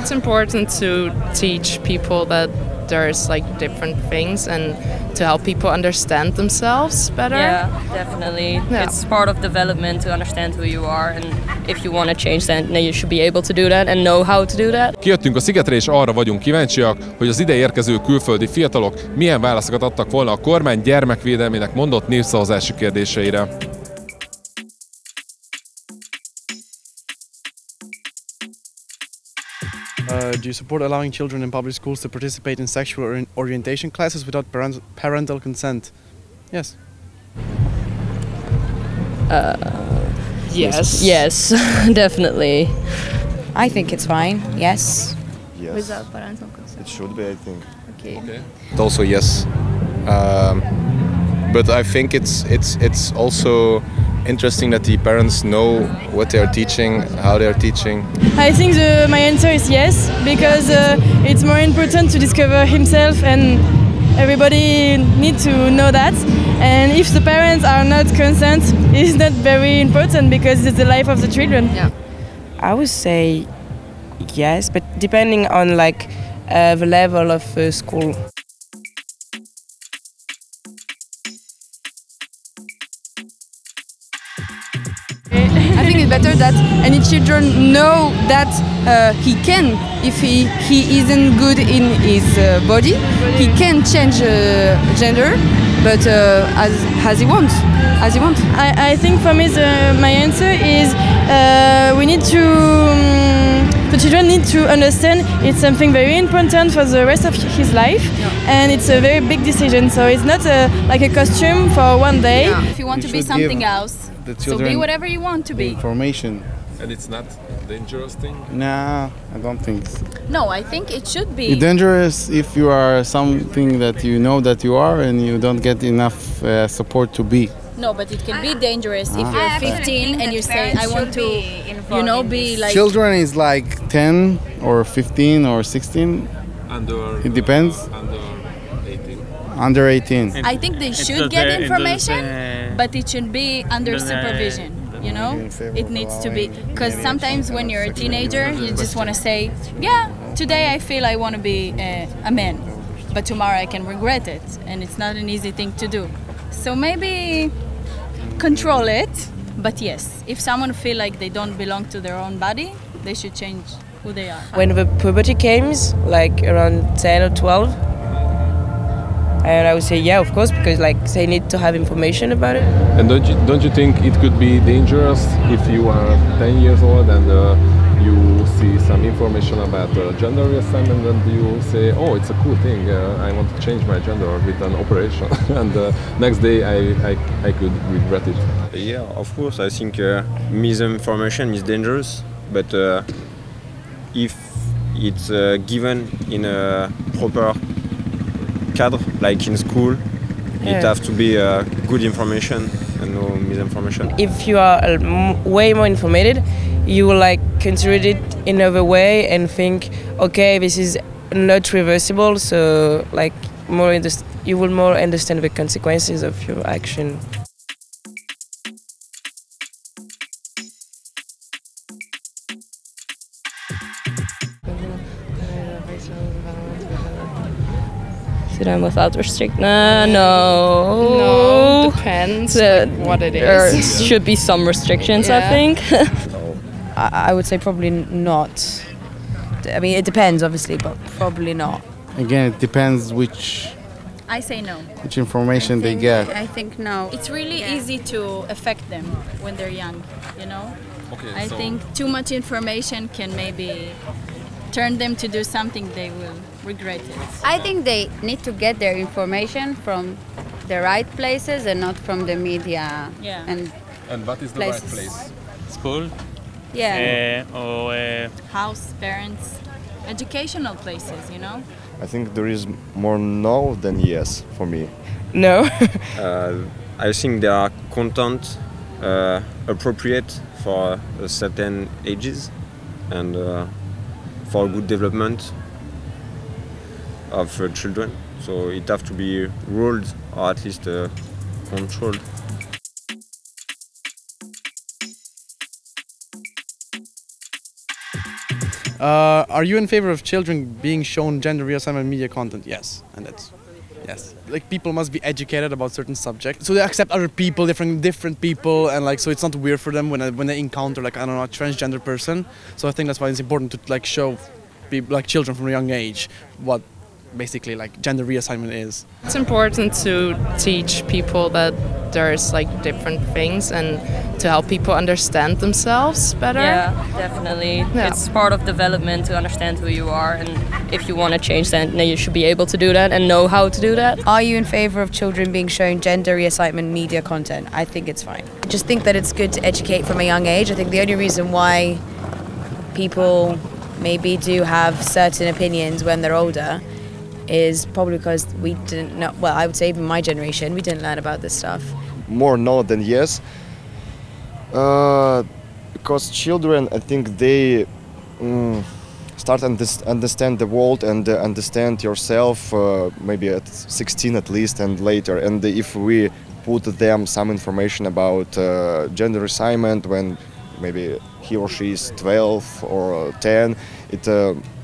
it's important to teach people that there's like different things and to help people understand themselves better. Yeah, definitely. Yeah. It's part of development to understand who you are, and if you want to change that, then you should be able to do that and know how to do that. Kijöttünk a szigetre, és arra vagyunk kíváncsiak, hogy az ide érkező külföldi fiatalok milyen válaszokat adtak volna a kormány gyermekvédelmének mondott népszavazási kérdéseire. Do you support allowing children in public schools to participate in sexual orientation classes without parental consent? Yes. Yes. Yes, definitely. I think it's fine. Yes. Yes. Without parental consent. It should be, I think. Okay. Also yes, but I think it's also interesting that the parents know what they are teaching, how they are teaching. I think my answer is yes, because it's more important to discover himself, and everybody needs to know that. And if the parents are not consent, it's not very important because it's the life of the children. Yeah. I would say yes, but depending on like the level of school. I think it's better that any children know that he can, if he isn't good in his body, he can change gender, but as he wants. I think for me my answer is we need to. The children need to understand it's something very important for the rest of his life, and it's a very big decision. So it's not like a costume for one day. Yeah. If you want to be something else, so be whatever you want to be. Information. And it's not dangerous thing? Nah, I don't think so. No, I think it should be. It's dangerous if you are something that you know that you are and you don't get enough support to be. No, but it can be dangerous if you're 15 and you say, I want to, be like... Children is like 10 or 15 or 16. It depends. Under 18. Under 18. I think they should get information, but it should be under supervision. It needs to be, because sometimes when you're a teenager, you just want to say, yeah, today I feel I want to be a man, but tomorrow I can regret it, and it's not an easy thing to do. So maybe control it, but yes, if someone feel like they don't belong to their own body, they should change who they are. When the puberty comes, like around 10 or 12, and I would say yeah, of course, because like they need to have information about it. And don't you think it could be dangerous if you are 10 years old and you see some information about gender reassignment and you say, oh, it's a cool thing, I want to change my gender with an operation, and next day I could regret it. Yeah, of course, I think misinformation is dangerous, but if it's given in a proper cadre, like in school, it has to be good information and no misinformation. If you are way more informated, you will like consider it in another way and think, okay, this is not reversible, so like you will more understand the consequences of your action. Student without no. No, depends what it is. There should be some restrictions, I think. I would say probably not. I mean, it depends, obviously, but probably not. Again, it depends which I say no. Which information they get. I think no. It's really easy to affect them when they're young, Okay, I think too much information can maybe turn them to do something they will regret it. I think they need to get their information from the right places and not from the media. Yeah. And what is the right place? School? Yeah. Or house, parents, educational places, I think there is more no than yes for me. No. I think there are content appropriate for certain ages and for good development of children. So it has to be ruled or at least controlled. Are you in favor of children being shown gender reassignment media content? Yes, and that's yes. Like people must be educated about certain subjects, so they accept other people, different people, and like so it's not weird for them when they encounter like I don't know a transgender person. So I think that's why it's important to like show people, like children from a young age what basically like gender reassignment is. It's important to teach people that there's like different things and to help people understand themselves better. Yeah, definitely. Yeah. It's part of development to understand who you are, and if you want to change that, then you should be able to do that and know how to do that. Are you in favor of children being shown gender reassignment media content? I think it's fine. I just think that it's good to educate from a young age. I think the only reason why people maybe do have certain opinions when they're older is probably because we didn't know, well, I would say even my generation, we didn't learn about this stuff. More no than yes. Because children, I think they start to understand the world and understand yourself maybe at 16 at least and later. And if we put them some information about gender assignment when maybe he or she is 12 or 10, it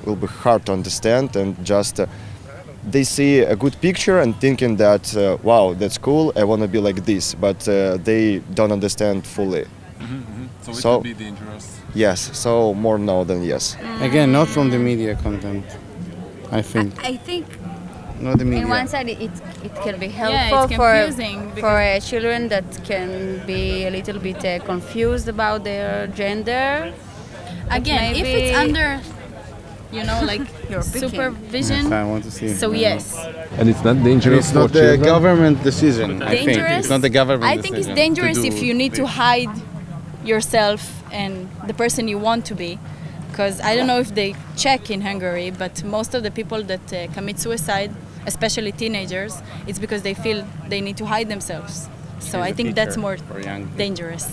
will be hard to understand, and just they see a good picture and thinking that wow, that's cool, I want to be like this, but they don't understand fully. So it could be dangerous. Yes, so more no than yes. Again, not from the media content, I think. I think not the media. on one side it can be helpful Yeah, it's confusing for children that can be a little bit confused about their gender. Again, if it's under, you know, like You're picking. supervision, Yes, I want to see. so yes. And it's not dangerous It's for not the children? government decision, I think. Dangerous? It's not the government I decision. think it's dangerous to do if you need to this. hide yourself and the person you want to be. Because I don't know if they check in Hungary, but most of the people that commit suicide, especially teenagers, it's because they feel they need to hide themselves. So I think that's more dangerous.